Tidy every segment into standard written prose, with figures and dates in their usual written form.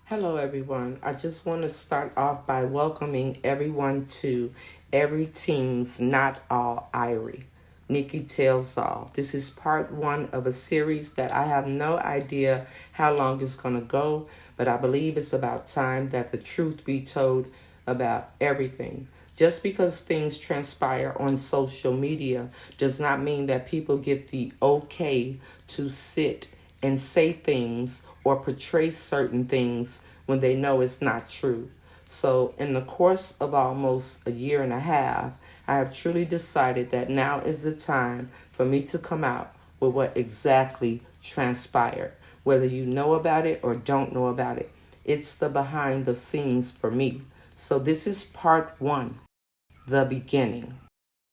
Hello, everyone. I just want to start off by welcoming everyone to Everything's Not All Irie. Nikki Tells All. This is part one of a series that I have no idea how long it's going to go, but I believe it's about time that the truth be told about everything. Just because things transpire on social media does not mean that people get the okay to sit and say things or portray certain things when they know it's not true. So, in the course of almost a year and a half, I have truly decided that now is the time for me to come out with what exactly transpired. Whether you know about it or don't know about it, it's the behind the scenes for me. So, this is part one, the beginning.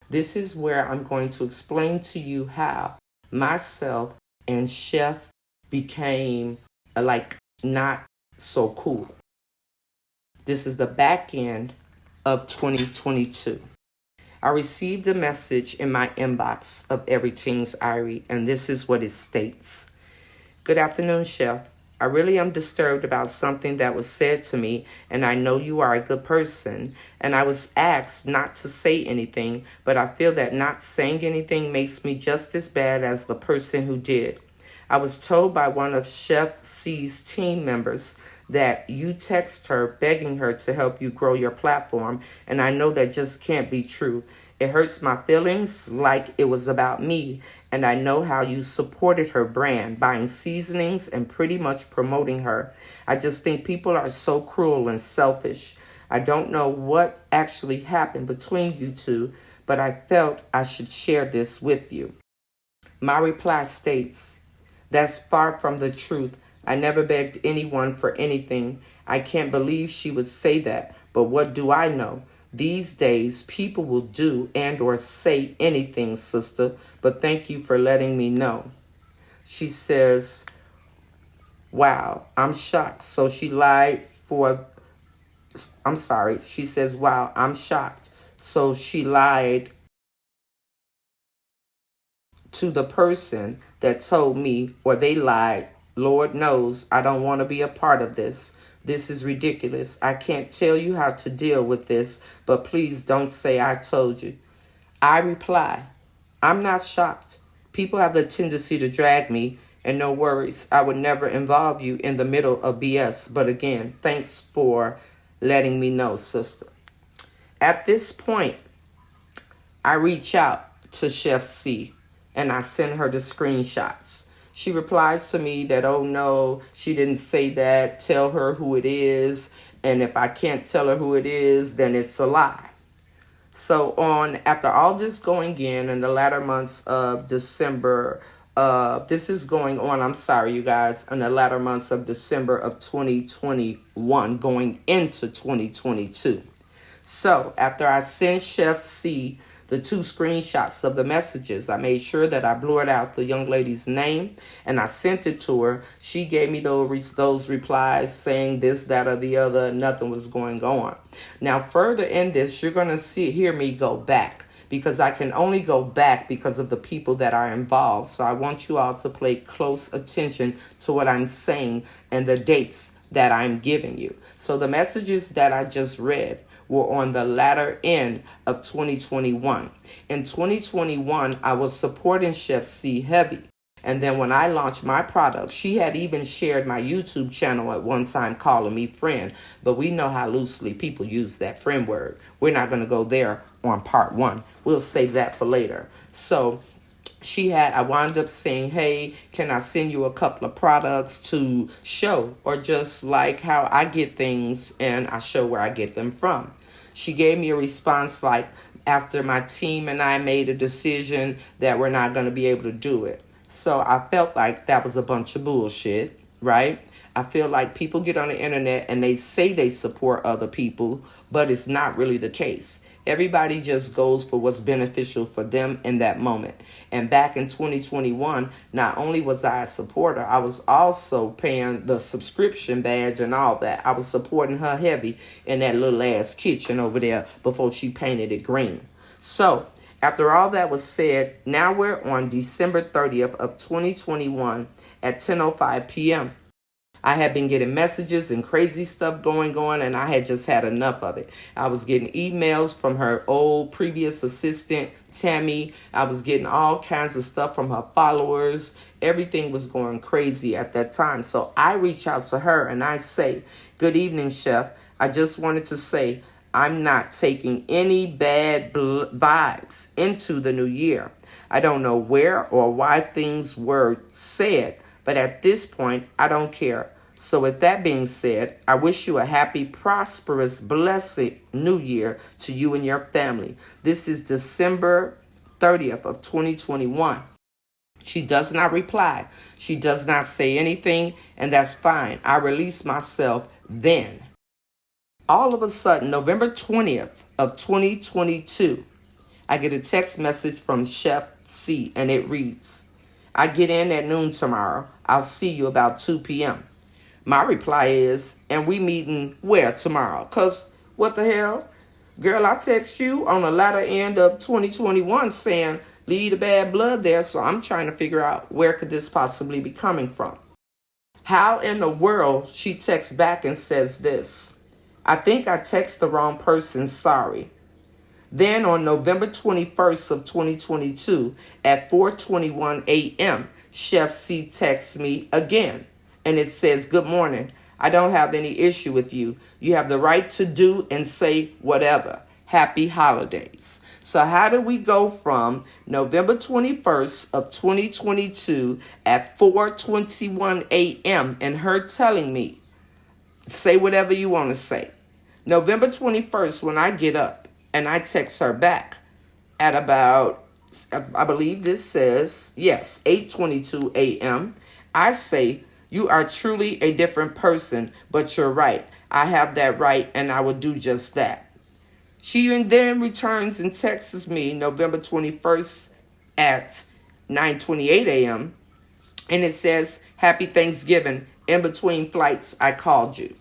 This is where I'm going to explain to you how myself and Chef became not so cool. This is the back end of 2022. I received a message in my inbox of Everything's Irie, and this is what it states. Good afternoon, Chef. I really am disturbed about something that was said to me, and I know you are a good person, and I was asked not to say anything, but I feel that not saying anything makes me just as bad as the person who did. I was told by one of Chef C's team members that you text her begging her to help you grow your platform, and I know that just can't be true. It hurts my feelings like it was about me, and I know how you supported her brand, buying seasonings and pretty much promoting her. I just think people are so cruel and selfish. I don't know what actually happened between you two, but I felt I should share this with you. My reply states, that's far from the truth. I never begged anyone for anything. I can't believe she would say that, but what do I know? These days, people will do and or say anything, sister, but thank you for letting me know. She says, wow, I'm shocked. So she lied for, I'm sorry. She says, wow, I'm shocked. So she lied to the person that told me, or they lied. Lord knows I don't want to be a part of this. This is ridiculous. I can't tell you how to deal with this, but please don't say I told you. I reply, I'm not shocked. People have the tendency to drag me, and no worries. I would never involve you in the middle of BS. But again, thanks for letting me know, sister. At this point, I reach out to Chef C and I send her the screenshots. She replies to me that, oh no, she didn't say that. Tell her who it is. And if I can't tell her who it is, then it's a lie. So after all this going in the latter months of December, this is going on, I'm sorry, you guys, in the latter months of December of 2021, going into 2022. So after I sent Chef C the two screenshots of the messages, I made sure that I blurred out the young lady's name and I sent it to her. She gave me those replies saying this, that, or the other. Nothing was going on. Now, further in this, you're going to hear me go back because I can only go back because of the people that are involved. So I want you all to pay close attention to what I'm saying and the dates that I'm giving you. So the messages that I just read were on the latter end of 2021. In 2021, I was supporting Chef C heavy. And then when I launched my product, she had even shared my YouTube channel at one time calling me friend. But we know how loosely people use that friend word. We're not going to go there on part one. We'll save that for later. So I wound up saying, hey, can I send you a couple of products to show? Or just like how I get things and I show where I get them from. She gave me a response like, after my team and I made a decision that we're not going to be able to do it. So I felt like that was a bunch of bullshit, right? I feel like people get on the internet and they say they support other people, but it's not really the case. Everybody just goes for what's beneficial for them in that moment. And back in 2021, not only was I a supporter, I was also paying the subscription badge and all that. I was supporting her heavy in that little ass kitchen over there before she painted it green. So after all that was said, now we're on December 30th of 2021 at 10:05 p.m. I had been getting messages and crazy stuff going on, and I had just had enough of it. I was getting emails from her old previous assistant, Tammy. I was getting all kinds of stuff from her followers. Everything was going crazy at that time. So I reach out to her and I say, "Good evening, Chef. I just wanted to say I'm not taking any bad vibes into the new year. I don't know where or why things were said, but at this point, I don't care. So with that being said, I wish you a happy, prosperous, blessed new year to you and your family. This is December 30th of 2021. She does not reply. She does not say anything, and that's fine. I release myself then. All of a sudden, November 20th of 2022, I get a text message from Chef C, and it reads, "I get in at noon tomorrow. I'll see you about 2 p.m. My reply is, "And we meeting where tomorrow? Because what the hell? Girl, I text you on the latter end of 2021 saying, leave the bad blood there, so I'm trying to figure out where could this possibly be coming from." How in the world she texts back and says this, "I think I text the wrong person, sorry." Then on November 21st of 2022 at 4:21 a.m., Chef C texts me again, and it says, "Good morning. I don't have any issue with you. You have the right to do and say whatever. Happy holidays." So how did we go from November 21st of 2022 at 4:21 a.m. and her telling me, say whatever you want to say, November 21st when I get up and I text her back at about, I believe this says, yes, 8:22 a.m., I say, "You are truly a different person, but you're right. I have that right and I will do just that." She then returns and texts me November 21st at 9:28 a.m. and it says, "Happy Thanksgiving. In between flights, I called you."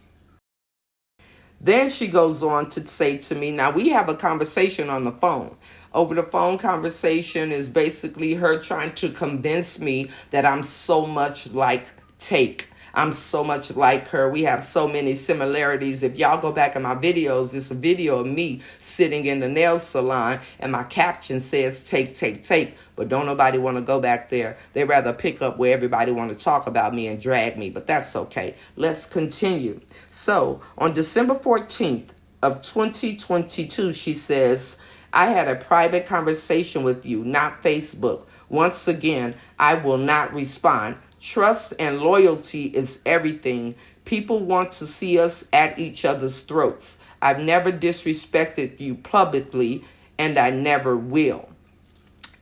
Then she goes on to say to me, now we have a conversation on the phone. Over the phone conversation is basically her trying to convince me that I'm so much like Take. I'm so much like her. We have so many similarities. If y'all go back in my videos, it's a video of me sitting in the nail salon and my caption says take, take, take. But don't nobody want to go back there. They rather pick up where everybody want to talk about me and drag me. But that's okay. Let's continue. So on December 14th of 2022, she says, "I had a private conversation with you, not Facebook. Once again, I will not respond. Trust and loyalty is everything. People want to see us at each other's throats. I've never disrespected you publicly, and I never will."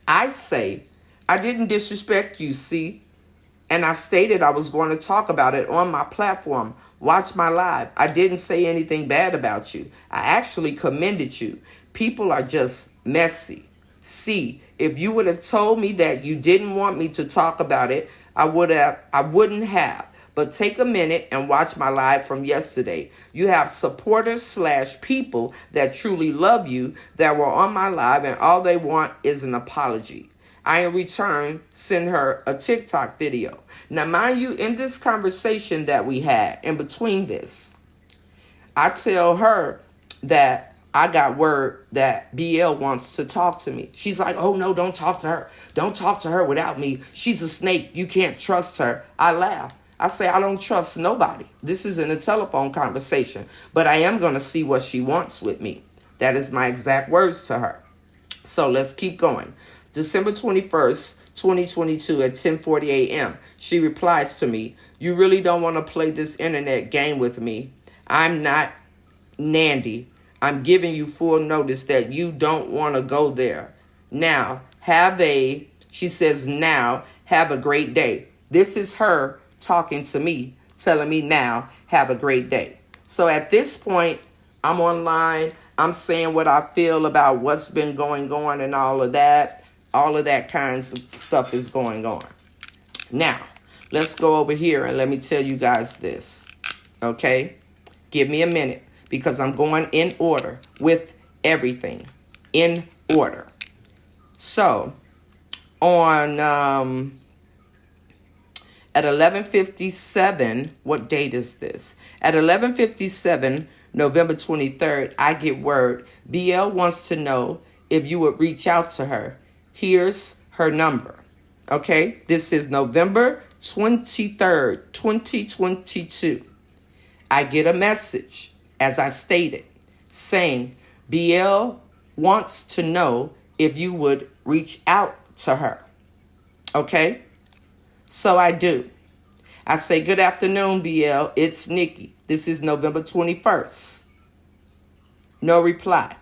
I say, I didn't disrespect you, see? And I stated I was going to talk about it on my platform. Watch my live. I didn't say anything bad about you. I actually commended you. People are just messy. See, if you would have told me that you didn't want me to talk about it, I wouldn't have. But take a minute and watch my live from yesterday. You have supporters / people that truly love you that were on my live, and all they want is an apology. I, in return, send her a TikTok video. Now, mind you, in this conversation that we had, in between this, I tell her that I got word that BL wants to talk to me. She's like, "Oh, no, don't talk to her. Don't talk to her without me. She's a snake. You can't trust her." I laugh. I say, I don't trust nobody. This isn't a telephone conversation, but I am going to see what she wants with me. That is my exact words to her. So let's keep going. December 21st, 2022 at 10:40 a.m., she replies to me, "You really don't want to play this internet game with me. I'm not Nandy. I'm giving you full notice that you don't want to go there. Now, she says, now, have a great day." This is her talking to me, telling me now, have a great day. So at this point, I'm online. I'm saying what I feel about what's been going on and all of that. All of that kinds of stuff is going on. Now, let's go over here and let me tell you guys this. Okay? Give me a minute because I'm going in order with everything. In order. So, on At 11:57, what date is this? At 11:57, November 23rd, I get word. BL wants to know if you would reach out to her. Here's her number. Okay, this is November 23rd, 2022. I get a message, as I stated, saying BL wants to know if you would reach out to her. Okay, so I do. I say, good afternoon, BL. It's Nikki. This is November 21st. No reply.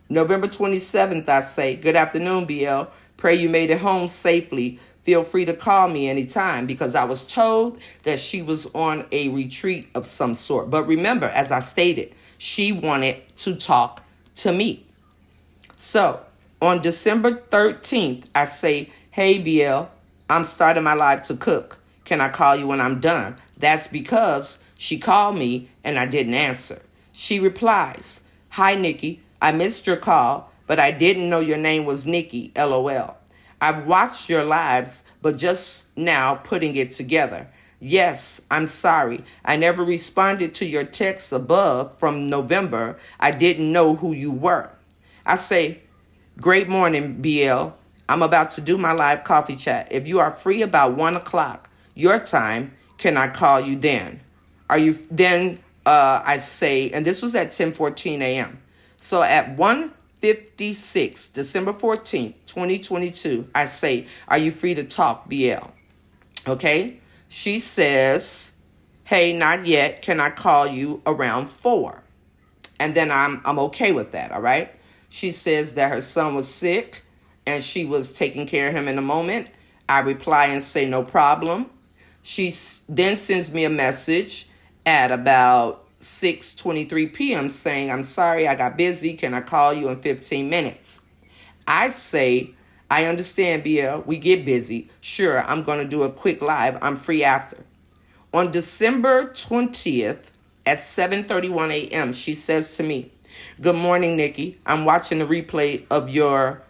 November 27th, I say, good afternoon, BL. Pray you made it home safely. Feel free to call me anytime, because I was told that she was on a retreat of some sort. But remember, as I stated, she wanted to talk to me. So on December 13th, I say, hey, BL, I'm starting my life to cook. Can I call you when I'm done? That's because she called me and I didn't answer. She replies, hi, Nikki. I missed your call, but I didn't know your name was Nikki, LOL. I've watched your lives, but just now putting it together. Yes, I'm sorry. I never responded to your texts above from November. I didn't know who you were. I say, great morning, BL. I'm about to do my live coffee chat. If you are free about 1 o'clock, your time, can I call you then? Are you then? I say, and this was at 10:14 a.m. So at 1:56, December 14th, 2022, I say, are you free to talk, BL? Okay. She says, hey, not yet. Can I call you around 4? And then I'm okay with that. All right. She says that her son was sick and she was taking care of him in a moment. I reply and say, no problem. She then sends me a message at about 6:23 p.m. saying, I'm sorry, I got busy. Can I call you in 15 minutes? I say, I understand, BL. We get busy. Sure, I'm going to do a quick live. I'm free after. On December 20th at 7:31 a.m., she says to me, good morning, Nikki. I'm watching the replay of your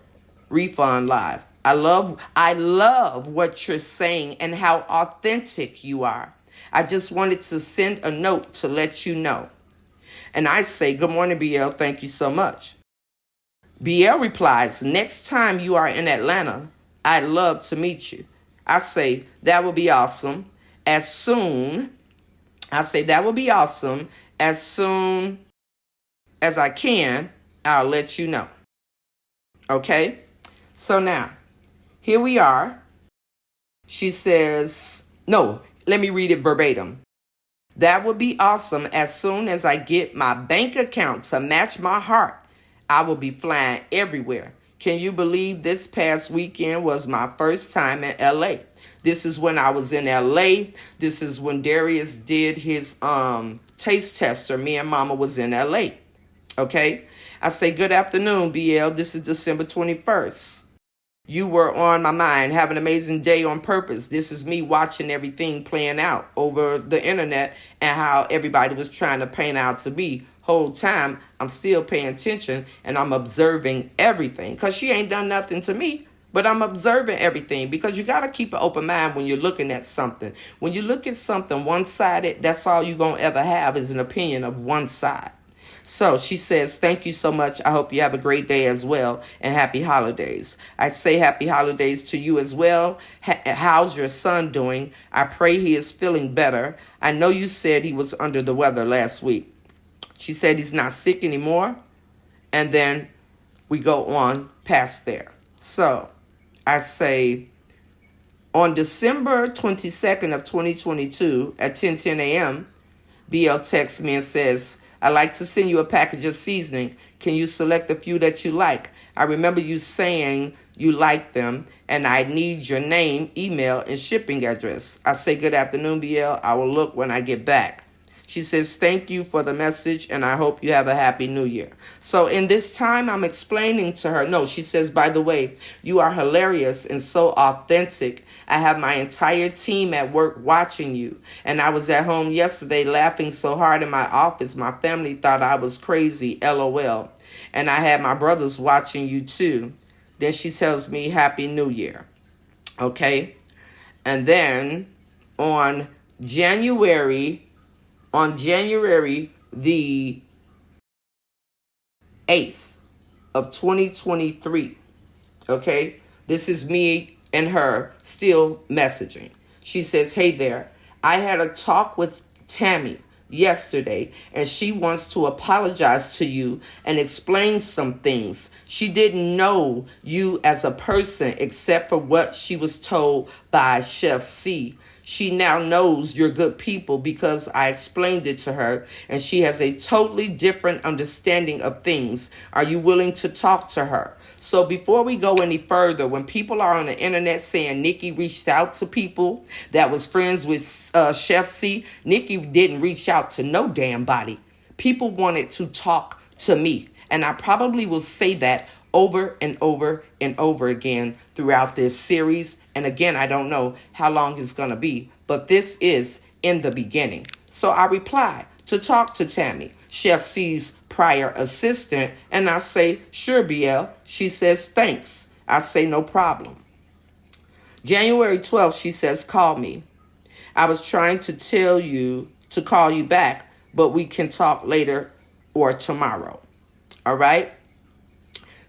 refund live. I love what you're saying and how authentic you are. I just wanted to send a note to let you know. And I say, good morning, BL. Thank you so much. BL replies, next time you are in Atlanta, I'd love to meet you. I say, that would be awesome. As soon as I can, I'll let you know. Okay? So now, here we are. She says, no, let me read it verbatim. That would be awesome. As soon as I get my bank account to match my heart, I will be flying everywhere. Can you believe this past weekend was my first time in LA? This is when I was in LA. This is when Darius did his taste tester. Me and Mama was in LA. Okay? I say, good afternoon, BL. This is December 21st. You were on my mind. Have an amazing day on purpose. This is me watching everything playing out over the internet and how everybody was trying to paint out to be. Whole time, I'm still paying attention and I'm observing everything. Because she ain't done nothing to me, but I'm observing everything. Because you got to keep an open mind when you're looking at something. When you look at something one-sided, that's all you're going to ever have is an opinion of one side. So she says, thank you so much. I hope you have a great day as well and happy holidays. I say happy holidays to you as well. How's your son doing? I pray he is feeling better. I know you said he was under the weather last week. She said he's not sick anymore. And then we go on past there. So I say on December 22nd of 2022 at 10:10 a.m., BL texts me and says, I'd like to send you a package of seasoning. Can you select a few that you like? I remember you saying you like them, and I need your name, email, and shipping address. I say, good afternoon, BL. I will look when I get back. She says, thank you for the message, and I hope you have a happy new year. So in this time, I'm explaining to her. No, she says, by the way, you are hilarious and so authentic. I have my entire team at work watching you. And I was at home yesterday laughing so hard in my office. My family thought I was crazy, LOL. And I had my brothers watching you too. Then she tells me, happy new year. Okay. And then on January the 8th of 2023. Okay, this is me and her still messaging. She says, "Hey there, I had a talk with Tammy yesterday, and she wants to apologize to you and explain some things. She didn't know you as a person except for what she was told by Chef C. She now knows you're good people because I explained it to her, and she has a totally different understanding of things. Are you willing to talk to her?" So before we go any further, when people are on the internet saying Nikki reached out to people that was friends with Chef C, Nikki didn't reach out to no damn body. People wanted to talk to me, and I probably will say that over and over and over again throughout this series. And again, I don't know how long it's going to be, but this is in the beginning. So I reply to talk to Tammy, Chef C's prior assistant, and I say, "Sure, BL." She says, "Thanks." I say, "No problem." January 12th, she says, "Call me. I was trying to tell you to call you back, but we can talk later or tomorrow." All right?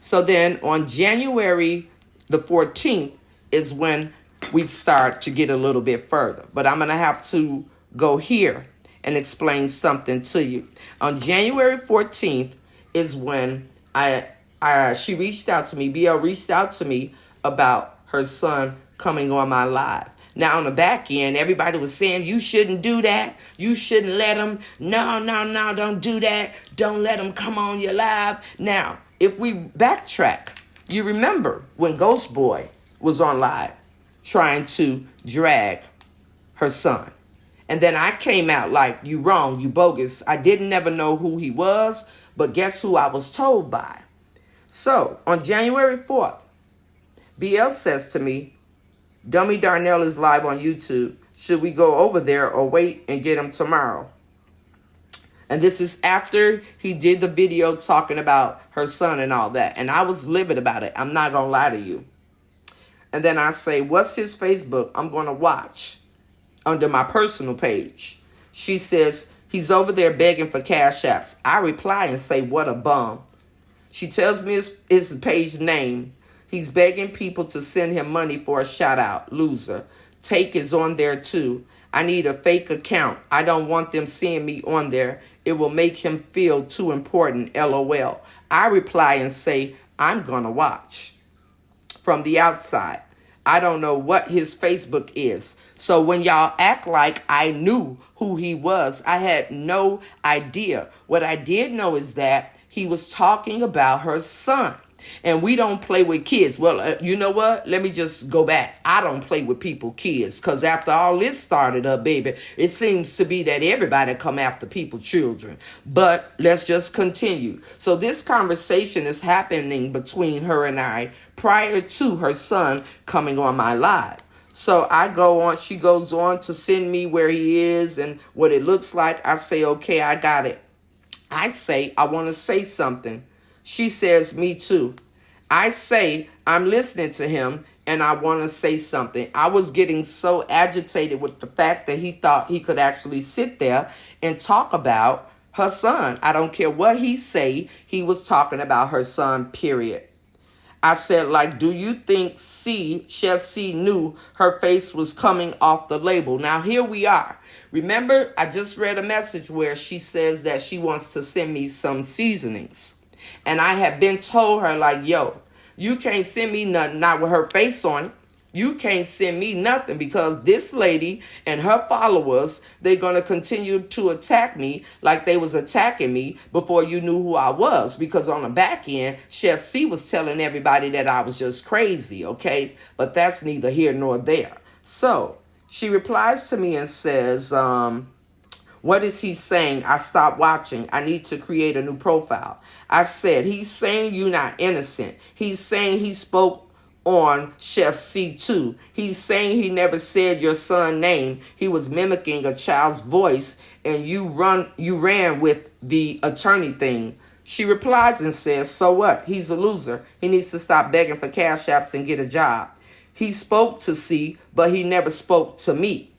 So then on January the 14th is when we start to get a little bit further. But I'm going to have to go here and explain something to you. On January 14th is when she reached out to me. BL reached out to me about her son coming on my live. Now, on the back end, everybody was saying, "You shouldn't do that. You shouldn't let him. No, don't do that. Don't let him come on your live." Now, if we backtrack, you remember when Ghost Boy was on live trying to drag her son. And then I came out like, "You wrong, you bogus." I didn't never know who he was, but guess who I was told by? So, on January 4th, BL says to me, "Dummy Darnell is live on YouTube. Should we go over there or wait and get him tomorrow?" And this is after he did the video talking about her son and all that. And I was livid about it. I'm not going to lie to you. And then I say, "What's his Facebook? I'm going to watch under my personal page." She says, "He's over there begging for cash apps." I reply and say, "What a bum." She tells me his page name. He's begging people to send him money for a shout out. Loser. Take is on there too. I need a fake account. I don't want them seeing me on there. It will make him feel too important. LOL. I reply and say, "I'm going to watch from the outside. I don't know what his Facebook is." So when y'all act like I knew who he was, I had no idea. What I did know is that he was talking about her son. And we don't play with kids. Well, you know what? Let me just go back. I don't play with people, kids. Because after all this started up, baby, it seems to be that everybody come after people, children. But let's just continue. So this conversation is happening between her and I prior to her son coming on my live. So I go on. She goes on to send me where he is and what it looks like. I say, "Okay, I got it." I say, "I want to say something." She says, "Me too." I say, "I'm listening to him and I want to say something." I was getting so agitated with the fact that he thought he could actually sit there and talk about her son. I don't care what he say. He was talking about her son, period. I said, like, "Do you think Chef C knew her face was coming off the label?" Now, here we are. Remember, I just read a message where she says that she wants to send me some seasonings. And I have been told her, like, "Yo, you can't send me nothing, not with her face on it. You can't send me nothing because this lady and her followers, they're going to continue to attack me like they was attacking me before you knew who I was." Because on the back end, Chef C was telling everybody that I was just crazy, okay? But that's neither here nor there. So she replies to me and says, "What is he saying? I stopped watching. I need to create a new profile." I said, "He's saying you're not innocent. He's saying he spoke on Chef C too. He's saying he never said your son's name. He was mimicking a child's voice and you ran with the attorney thing." She replies and says, "So what? He's a loser. He needs to stop begging for cash apps and get a job. He spoke to C, but he never spoke to me."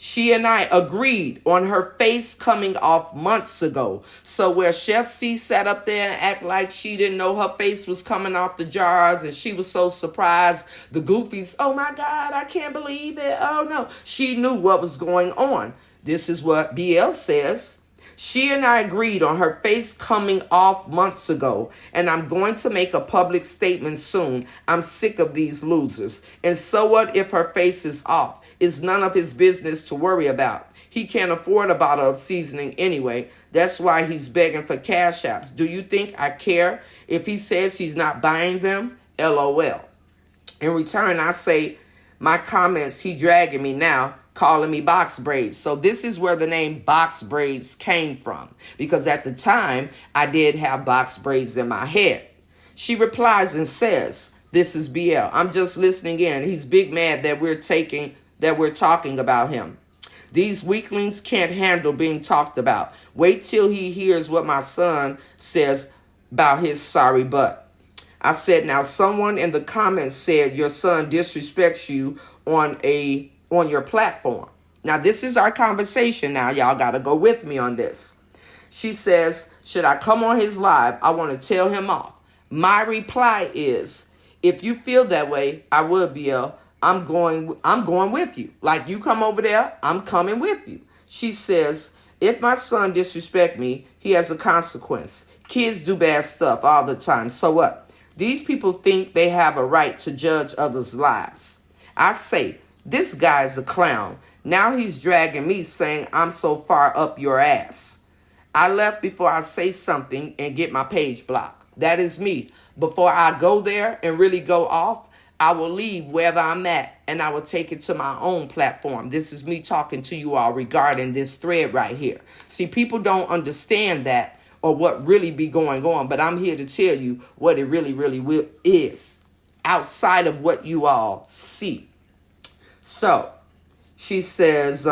She and I agreed on her face coming off months ago. So where Chef C sat up there and act like she didn't know her face was coming off the jars and she was so surprised, the goofies, oh my God, I can't believe it. Oh no. She knew what was going on. This is what BL says. She and I agreed on her face coming off months ago, and I'm going to make a public statement soon. I'm sick of these losers. And so what if her face is off? It's none of his business to worry about. He can't afford a bottle of seasoning anyway. That's why he's begging for cash apps. Do you think I care if he says he's not buying them? LOL. In return, I say my comments, he dragging me now, calling me box braids. So this is where the name box braids came from, because at the time I did have box braids in my head. She replies and says, this is BL. I'm just listening in. He's big mad that we're talking about him. These weaklings can't handle being talked about. Wait till he hears what my son says about his sorry butt. I said, now someone in the comments said your son disrespects you on your platform. Now this is our conversation now. Y'all got to go with me on this. She says, should I come on his live? I want to tell him off. My reply is, if you feel that way, I would, BL. I'm going with you. Like you come over there, I'm coming with you. She says, if my son disrespect me, he has a consequence. Kids do bad stuff all the time. So what? These people think they have a right to judge others' lives. I say, this guy's a clown. Now he's dragging me saying I'm so far up your ass. I left before I say something and get my page blocked. That is me. Before I go there and really go off, I will leave wherever I'm at and I will take it to my own platform. This is me talking to you all regarding this thread right here. See, people don't understand that or what really be going on, but I'm here to tell you what it really is outside of what you all see. So she says,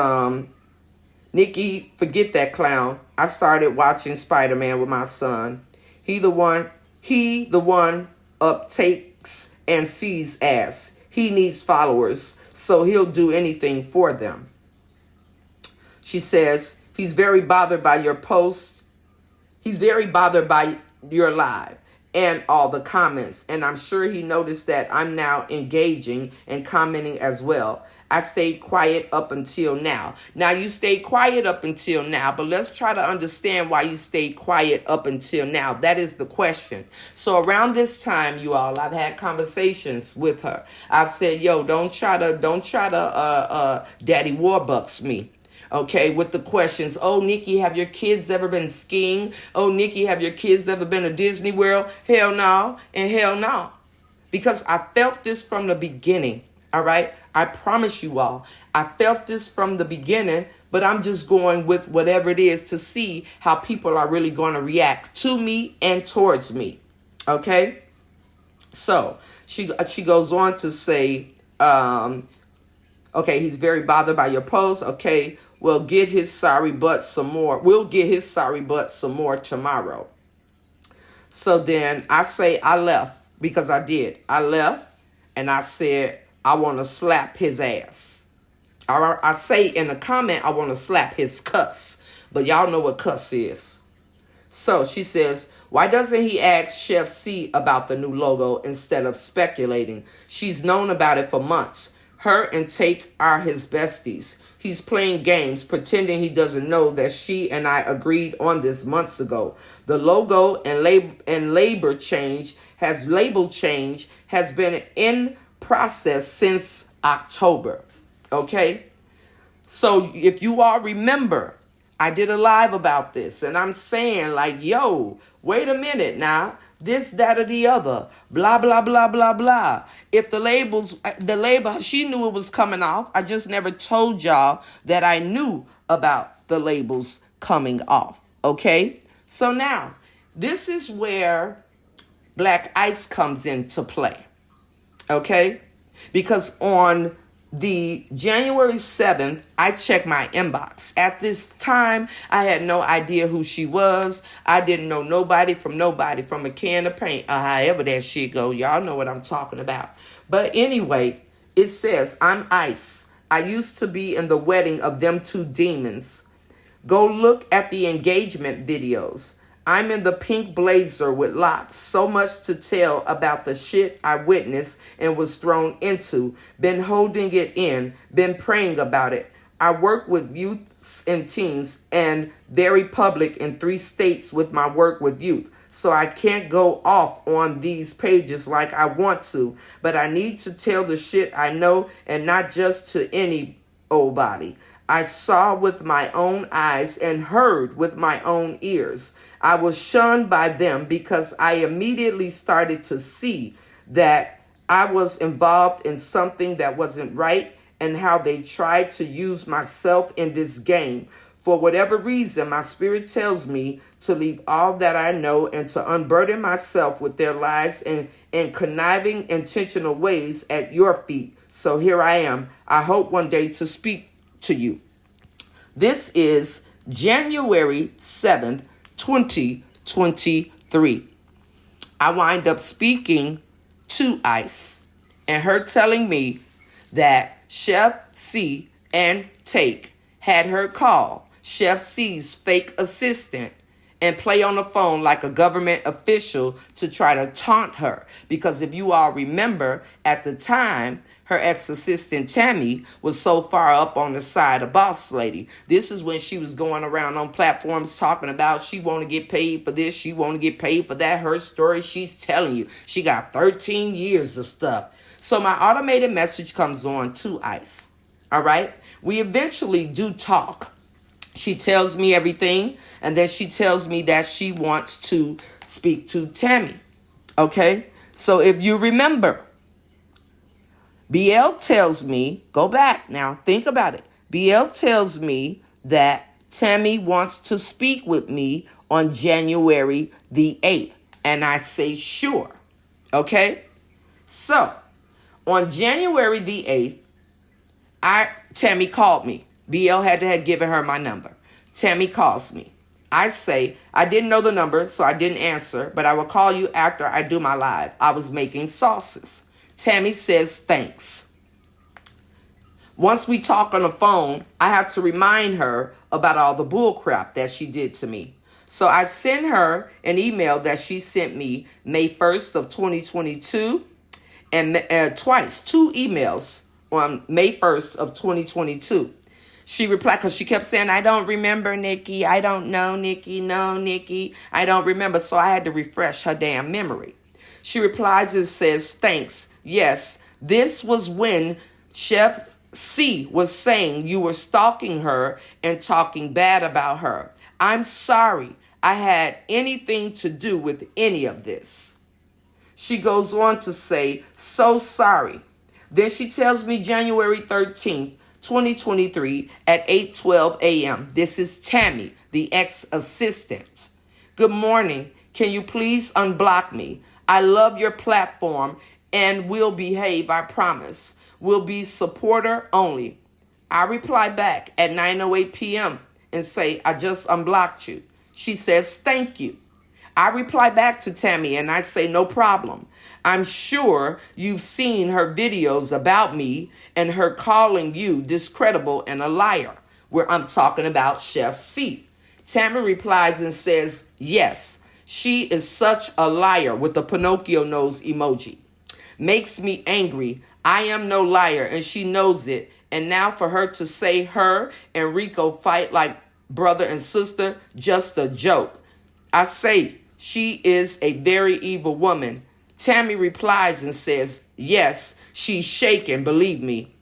Nikki, forget that clown. I started watching Spider-Man with my son. He the one uptakes and sees ass. He needs followers, so he'll do anything for them. She says, he's very bothered by your posts. He's very bothered by your live and all the comments. And I'm sure he noticed that I'm now engaging and commenting as well. I stayed quiet up until now. Now, you stayed quiet up until now, but let's try to understand why you stayed quiet up until now. That is the question. So around this time, you all, I've had conversations with her. I've said, yo, don't try to Daddy Warbucks me. Okay, with the questions. Oh, Nikki, have your kids ever been skiing? Oh, Nikki, have your kids ever been to Disney World? Hell no, and hell no. Because I felt this from the beginning, all right? I promise you all, I felt this from the beginning, but I'm just going with whatever it is to see how people are really going to react to me and towards me, okay? So she goes on to say, okay, he's very bothered by your post. Okay, we'll get his sorry butt some more. We'll get his sorry butt some more tomorrow. So then I say I left because I did. I left and I said I want to slap his ass. I say in the comment I want to slap his cuss. But y'all know what cuss is. So she says, why doesn't he ask Chef C about the new logo instead of speculating? She's known about it for months. Her and Take are his besties. He's playing games, pretending he doesn't know that she and I agreed on this months ago. The logo and label change has been in process since October. Okay? So if you all remember, I did a live about this, and I'm saying like, yo, wait a minute now. This, that, or the other, blah, blah, blah, blah, blah. If the label, she knew it was coming off. I just never told y'all that I knew about the labels coming off, okay? So now, this is where Black Ice comes into play, okay? Because on the January 7th, I checked my inbox. At this time, I had no idea who she was. I didn't know nobody from a can of paint, or however that shit go. Y'all know what I'm talking about. But anyway, it says, I'm Ice. I used to be in the wedding of them two demons. Go look at the engagement videos. I'm in the pink blazer with locks. So much to tell about the shit I witnessed and was thrown into. Been holding it in. Been praying about it. I work with youths and teens and very public in 3 states with my work with youth. So I can't go off on these pages like I want to. But I need to tell the shit I know and not just to any old body. I saw with my own eyes and heard with my own ears. I was shunned by them because I immediately started to see that I was involved in something that wasn't right and how they tried to use myself in this game. For whatever reason, my spirit tells me to leave all that I know and to unburden myself with their lies and conniving, intentional ways at your feet. So here I am. I hope one day to speak to you. This is January 7th, 2023. I wind up speaking to Ice and her telling me that Chef C and Take had her call Chef C's fake assistant and play on the phone like a government official to try to taunt her. Because if you all remember, at the time, her ex-assistant Tammy was so far up on the side of Boss Lady. This is when she was going around on platforms talking about she want to get paid for this, she want to get paid for that. Her story, she's telling you. She got 13 years of stuff. So my automated message comes on to Ice. All right? We eventually do talk. She tells me everything, and then she tells me that she wants to speak to Tammy. Okay? So if you remember, BL tells me, go back now, think about it. BL tells me that Tammy wants to speak with me on January the 8th. And I say, sure. Okay? So, on January the 8th, Tammy called me. BL had given her my number. Tammy calls me. I say, I didn't know the number, so I didn't answer, but I will call you after I do my live. I was making sauces. Tammy says, thanks. Once we talk on the phone, I have to remind her about all the bull crap that she did to me. So I send her an email that she sent me May 1st of 2022 and twice, 2 emails on May 1st of 2022. She replied, because she kept saying, I don't remember, Nikki. I don't know, Nikki. No, Nikki. I don't remember. So I had to refresh her damn memory. She replies and says, thanks. Yes, this was when Chef C was saying you were stalking her and talking bad about her. I'm sorry I had anything to do with any of this. She goes on to say, so sorry. Then she tells me January 13th, 2023 at 8:12 a.m. This is Tammy, the ex-assistant. Good morning. Can you please unblock me? I love your platform and will behave, I promise. Will be supporter only. I reply back at 9:08 p.m. and say, I just unblocked you. She says, thank you. I reply back to Tammy and I say, no problem. I'm sure you've seen her videos about me and her calling you discreditable and a liar, where I'm talking about Chef C. Tammy replies and says, yes, she is such a liar with the Pinocchio nose emoji. Makes me angry. I am no liar and she knows it. And now for her to say her and Rico fight like brother and sister, just a joke. I say she is a very evil woman. Tammy replies and says, yes, she's shaking, believe me.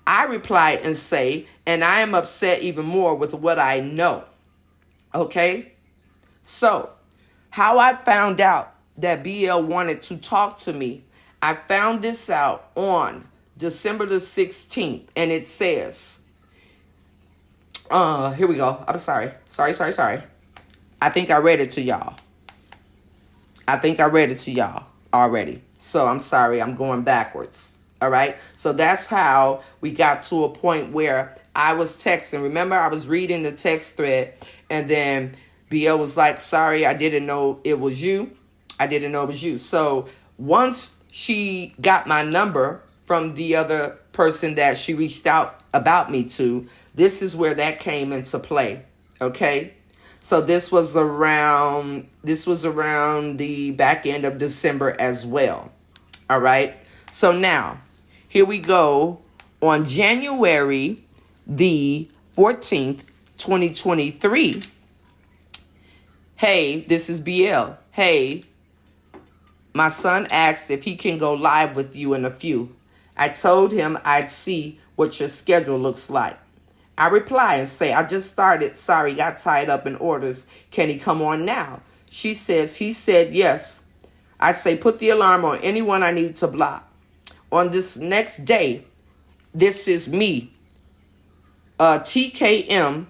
I reply and say, and I am upset even more with what I know. Okay? So, how I found out that BL wanted to talk to me, I found this out on December the 16th, and it says, here we go. I'm sorry. Sorry. I think I read it to y'all. Already. So I'm sorry, I'm going backwards. All right. So that's how we got to a point where I was texting. Remember, I was reading the text thread and then BL was like, sorry, I didn't know it was you. So once she got my number from the other person that she reached out about me to, this is where that came into play. Okay. So this was around the back end of December as well. All right. So now here we go on January the 14th, 2023. Hey, this is BL. Hey, my son asked if he can go live with you in a few. I told him I'd see what your schedule looks like. I reply and say, I just started. Sorry, got tied up in orders. Can he come on now? He said yes. I say, put the alarm on anyone I need to block. On this next day, this is me. TKM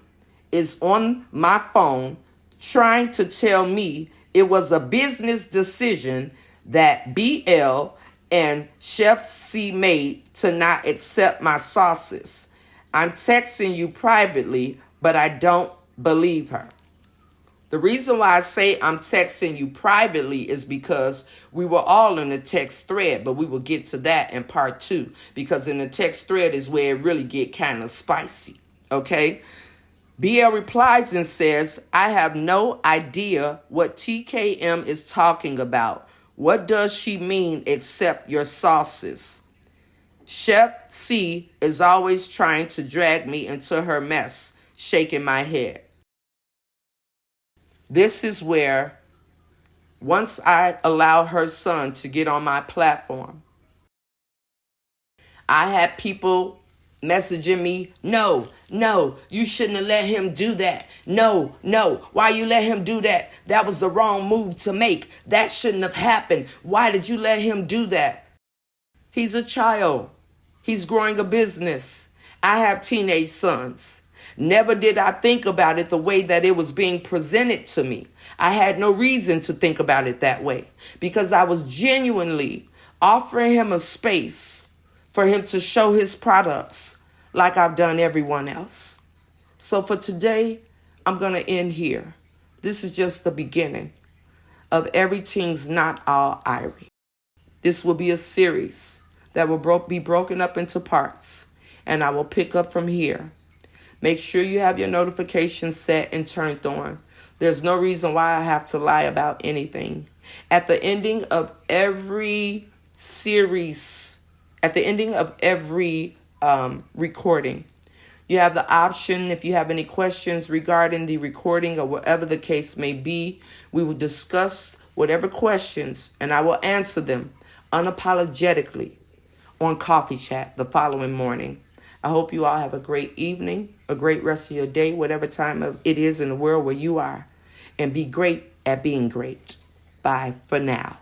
is on my phone trying to tell me it was a business decision that BL and Chef C made to not accept my sauces. I'm texting you privately, but I don't believe her. The reason why I say I'm texting you privately is because we were all in the text thread, but we will get to that in part 2, because in the text thread is where it really get kind of spicy, okay? BL replies and says, I have no idea what TKM is talking about. What does she mean except your sauces? Chef C is always trying to drag me into her mess, shaking my head. This is where, once I allow her son to get on my platform, I had people messaging me, no, you shouldn't have let him do that. No, why you let him do that? That was the wrong move to make. That shouldn't have happened. Why did you let him do that? He's a child. He's growing a business. I have teenage sons. Never did I think about it the way that it was being presented to me. I had no reason to think about it that way, because I was genuinely offering him a space for him to show his products like I've done everyone else. So for today, I'm going to end here. This is just the beginning of Everything's Not All Irie. This will be a series that will be broken up into parts, and I will pick up from here. Make sure you have your notifications set and turned on. There's no reason why I have to lie about anything. At the ending of every series, at the ending of every recording, you have the option, if you have any questions regarding the recording or whatever the case may be, we will discuss whatever questions and I will answer them unapologetically on Coffee Chat the following morning. I hope you all have a great evening, a great rest of your day, whatever time it is in the world where you are, and be great at being great. Bye for now.